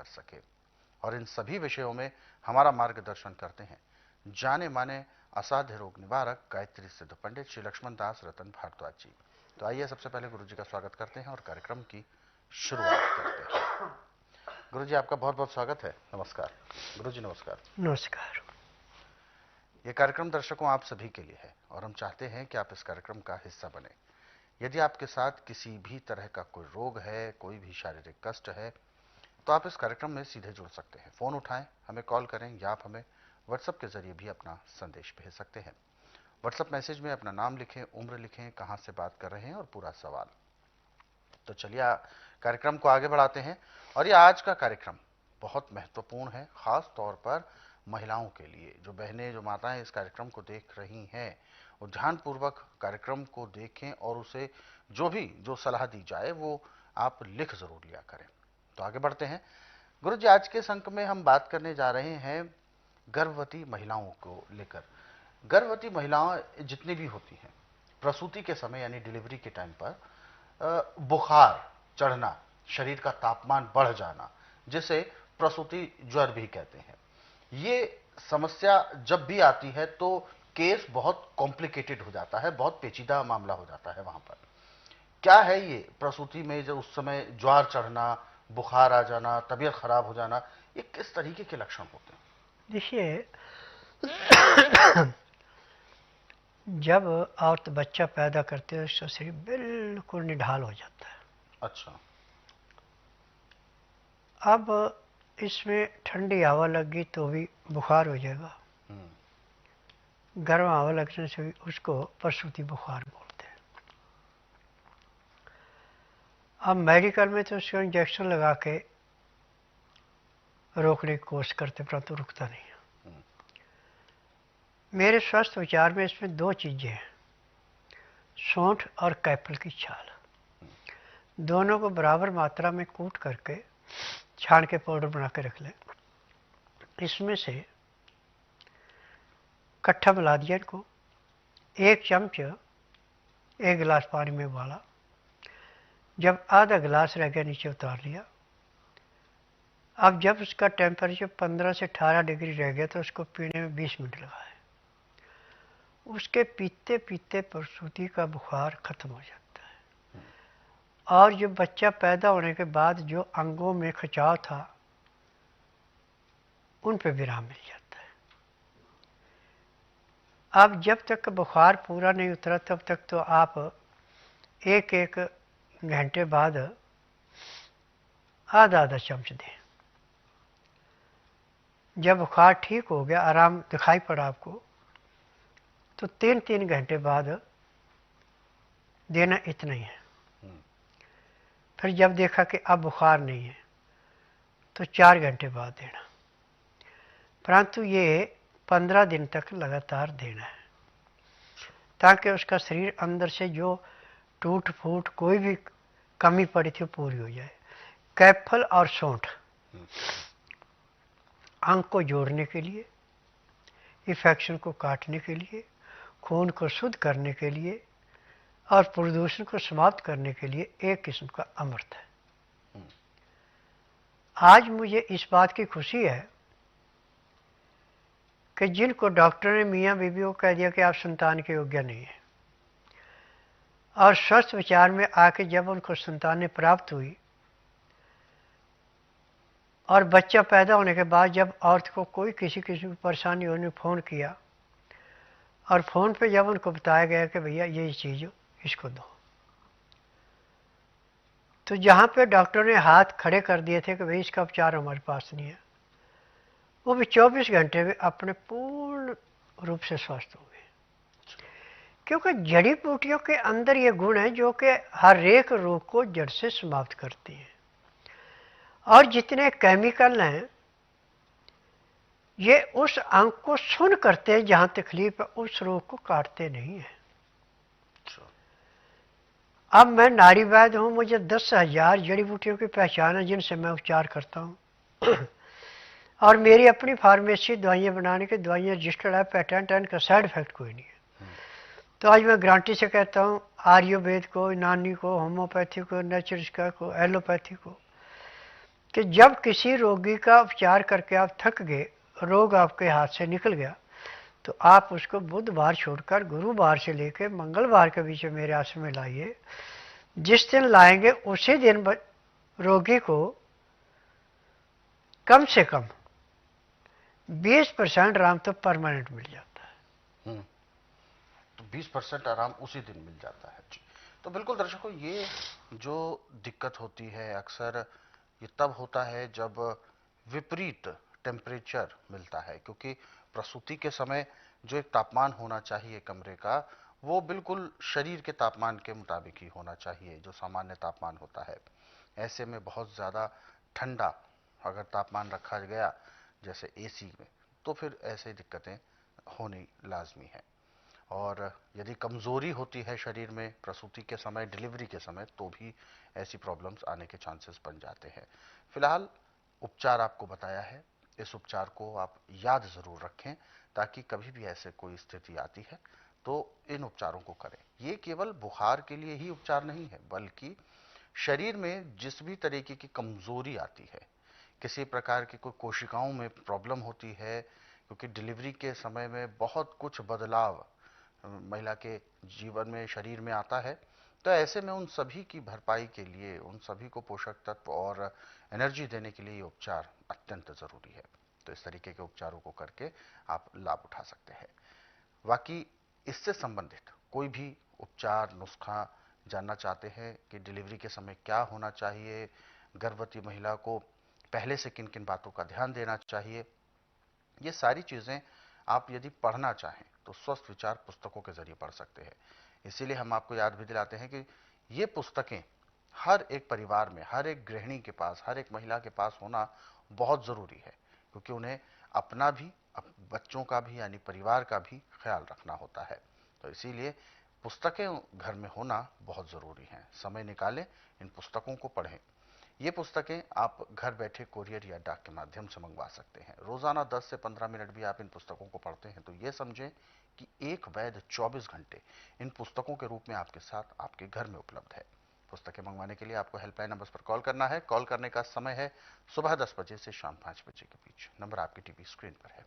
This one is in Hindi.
सके। और इन सभी विषयों में हमारा मार्गदर्शन करते हैं जाने माने असाध्य रोग निवारक गायत्री सिद्ध पंडित श्री लक्ष्मण दास रतन भारद्वाज जी। तो आइए सबसे पहले गुरु जी का स्वागत करते हैं और कार्यक्रम की शुरुआत करते हैं। गुरु जी आपका बहुत बहुत स्वागत है। नमस्कार गुरु जी। नमस्कार। नमस्कार। ये कार्यक्रम दर्शकों आप सभी के लिए है और हम चाहते हैं कि आप इस कार्यक्रम का हिस्सा बने। यदि आपके साथ किसी भी तरह का कोई रोग है, कोई भी शारीरिक कष्ट है, तो आप इस कार्यक्रम में सीधे जुड़ सकते हैं। फोन उठाएं, हमें कॉल करें या आप हमें व्हाट्सएप के जरिए भी अपना संदेश भेज सकते हैं। व्हाट्सएप मैसेज में अपना नाम लिखें, उम्र लिखें, कहां से बात कर रहे हैं और पूरा सवाल। तो चलिए कार्यक्रम को आगे बढ़ाते हैं। और ये आज का कार्यक्रम बहुत महत्वपूर्ण है, खास तौर पर महिलाओं के लिए। जो बहनें, जो माताएं इस कार्यक्रम को देख रही हैं, वो ध्यानपूर्वक कार्यक्रम को देखें और उसे जो सलाह दी जाए वो आप लिख जरूर लिया करें। तो आगे बढ़ते हैं। गुरु जी, आज के इस अंक में हम बात करने जा रहे हैं गर्भवती महिलाओं को लेकर। गर्भवती महिलाएं जितनी भी होती हैं, प्रसूति के समय यानी डिलीवरी के टाइम पर बुखार चढ़ना, शरीर का तापमान बढ़ जाना, जिसे प्रसूति ज्वर भी कहते हैं, ये समस्या जब भी आती है तो केस बहुत कॉम्प्लिकेटेड हो जाता है, बहुत पेचीदा मामला हो जाता है। वहां पर क्या है ये प्रसूति में जो उस समय ज्वर चढ़ना, बुखार आ जाना, तबीयत खराब हो जाना, ये किस तरीके के लक्षण होते हैं? देखिए, जब औरत बच्चा पैदा करते है उसका शरीर बिल्कुल निढाल हो जाता है। अच्छा। अब इसमें ठंडी हवा लग गई तो भी बुखार हो जाएगा, गर्म हवा लगने से भी उसको प्रसूति बुखार बोलते हैं। अब मेडिकल में तो उसको इंजेक्शन लगा के रोकने की कोशिश करते, परंतु रुकता नहीं है। मेरे स्वस्थ विचार में इसमें दो चीजें हैं, सौंठ और कैफल की छाल। दोनों को बराबर मात्रा में कूट करके छान के पाउडर बना के रख लें। इसमें से कट्ठा मिला दिया इनको, एक चम्मच एक गिलास पानी में उबाला, जब आधा गिलास रह गया नीचे उतार लिया। अब जब उसका टेम्परेचर 15 से 18 डिग्री रह गया तो उसको पीने में 20 मिनट लगाए। उसके पीते पीते प्रसूति का बुखार खत्म हो जाता है और जो बच्चा पैदा होने के बाद जो अंगों में खिंचाव था उन पे विराम मिल जाता है। अब जब तक बुखार पूरा नहीं उतरा तब तक तो आप एक एक घंटे बाद आधा आधा चम्मच दें। जब बुखार ठीक हो गया, आराम दिखाई पड़ा आपको, तो 3-3 घंटे बाद देना इतना ही है। फिर जब देखा कि अब बुखार नहीं है तो 4 घंटे बाद देना, परंतु ये 15 दिन तक लगातार देना है ताकि उसका शरीर अंदर से जो टूट फूट कोई भी कमी पड़ी थी पूरी हो जाए। कैफल और सौंठ अंग को जोड़ने के लिए, इन्फेक्शन को काटने के लिए, खून को शुद्ध करने के लिए और प्रदूषण को समाप्त करने के लिए एक किस्म का अमृत है। आज मुझे इस बात की खुशी है कि जिनको डॉक्टर ने मियाँ बीबी को कह दिया कि आप संतान के योग्य नहीं हैं, और स्वस्थ विचार में आके जब उनको संतानें प्राप्त हुई और बच्चा पैदा होने के बाद जब औरत को कोई किसी किस्म की परेशानी होने फ़ोन किया और फ़ोन पे जब उनको बताया गया कि भैया ये चीज़ इसको दो, तो जहाँ पे डॉक्टर ने हाथ खड़े कर दिए थे कि भाई इसका उपचार हमारे पास नहीं है, वो भी 24 घंटे में अपने पूर्ण रूप से स्वस्थ हो गए। क्योंकि जड़ी बूटियों के अंदर ये गुण है जो कि हर एक रोग को जड़ से समाप्त करती हैं, और जितने केमिकल हैं ये उस अंग को सुन करते हैं जहां तकलीफ है, उस रोग को काटते नहीं है। अब मैं नाड़ी वैद्य हूं, मुझे 10,000 जड़ी बूटियों की पहचान है जिनसे मैं उपचार करता हूं और मेरी अपनी फार्मेसी दवाइयाँ बनाने की, दवाइयाँ रजिस्टर्ड है, पेटेंट है, इनका साइड इफेक्ट कोई नहीं है। तो आज मैं गारंटी से कहता हूँ आयुर्वेद को, यूनानी को, होम्योपैथी को, नेचुरल को, एलोपैथी को, कि जब किसी रोगी का उपचार करके आप थक गए, रोग आपके हाथ से निकल गया, तो आप उसको बुधवार छोड़कर गुरुवार से लेकर मंगलवार के बीच में मेरे आश्रम में लाइए। जिस दिन लाएंगे उसी दिन रोगी को कम से कम 20% आराम तो परमानेंट मिल जाता है। तो 20% आराम उसी दिन मिल जाता है जी। तो बिल्कुल दर्शकों, ये जो दिक्कत होती है अक्सर ये तब होता है जब विपरीत टेम्परेचर मिलता है, क्योंकि प्रसूति के समय जो एक तापमान होना चाहिए कमरे का, वो बिल्कुल शरीर के तापमान के मुताबिक ही होना चाहिए, जो सामान्य तापमान होता है। ऐसे में बहुत ज़्यादा ठंडा अगर तापमान रखा गया जैसे एसी में, तो फिर ऐसे दिक्कतें होनी लाजमी है। और यदि कमज़ोरी होती है शरीर में प्रसूति के समय, डिलीवरी के समय, तो भी ऐसी प्रॉब्लम्स आने के चांसेस बन जाते हैं। फिलहाल उपचार आपको बताया है, इस उपचार को आप याद ज़रूर रखें, ताकि कभी भी ऐसे कोई स्थिति आती है तो इन उपचारों को करें। ये केवल बुखार के लिए ही उपचार नहीं है, बल्कि शरीर में जिस भी तरीके की कमज़ोरी आती है, किसी प्रकार की कोई कोशिकाओं में प्रॉब्लम होती है, क्योंकि डिलीवरी के समय में बहुत कुछ बदलाव महिला के जीवन में, शरीर में आता है, तो ऐसे में उन सभी की भरपाई के लिए, उन सभी को पोषक तत्व और एनर्जी देने के लिए ये उपचार अत्यंत ज़रूरी है। तो इस तरीके के उपचारों को करके आप लाभ उठा सकते हैं। बाकी इससे संबंधित कोई भी उपचार नुस्खा जानना चाहते हैं कि डिलीवरी के समय क्या होना चाहिए, गर्भवती महिला को पहले से किन किन बातों का ध्यान देना चाहिए, ये सारी चीज़ें आप यदि पढ़ना चाहें तो स्वस्थ विचार पुस्तकों के जरिए पढ़ सकते हैं। इसीलिए हम आपको याद भी दिलाते हैं कि ये पुस्तकें हर एक परिवार में, हर एक गृहिणी के पास, हर एक महिला के पास होना बहुत ज़रूरी है, क्योंकि उन्हें अपना भी, बच्चों का भी, यानी परिवार का भी ख्याल रखना होता है। तो इसीलिए पुस्तकें घर में होना बहुत ज़रूरी है। समय निकालें, इन पुस्तकों को पढ़ें। ये पुस्तकें आप घर बैठे कोरियर या डाक के माध्यम से मंगवा सकते हैं। रोजाना 10 से 15 मिनट भी आप इन पुस्तकों को पढ़ते हैं तो ये समझें कि एक वैद्य 24 घंटे इन पुस्तकों के रूप में आपके साथ आपके घर में उपलब्ध है। पुस्तकें मंगवाने के लिए आपको हेल्पलाइन नंबर पर कॉल करना है। कॉल करने का समय है सुबह 10 बजे से शाम 5 बजे के बीच। नंबर आपकी टीवी स्क्रीन पर है।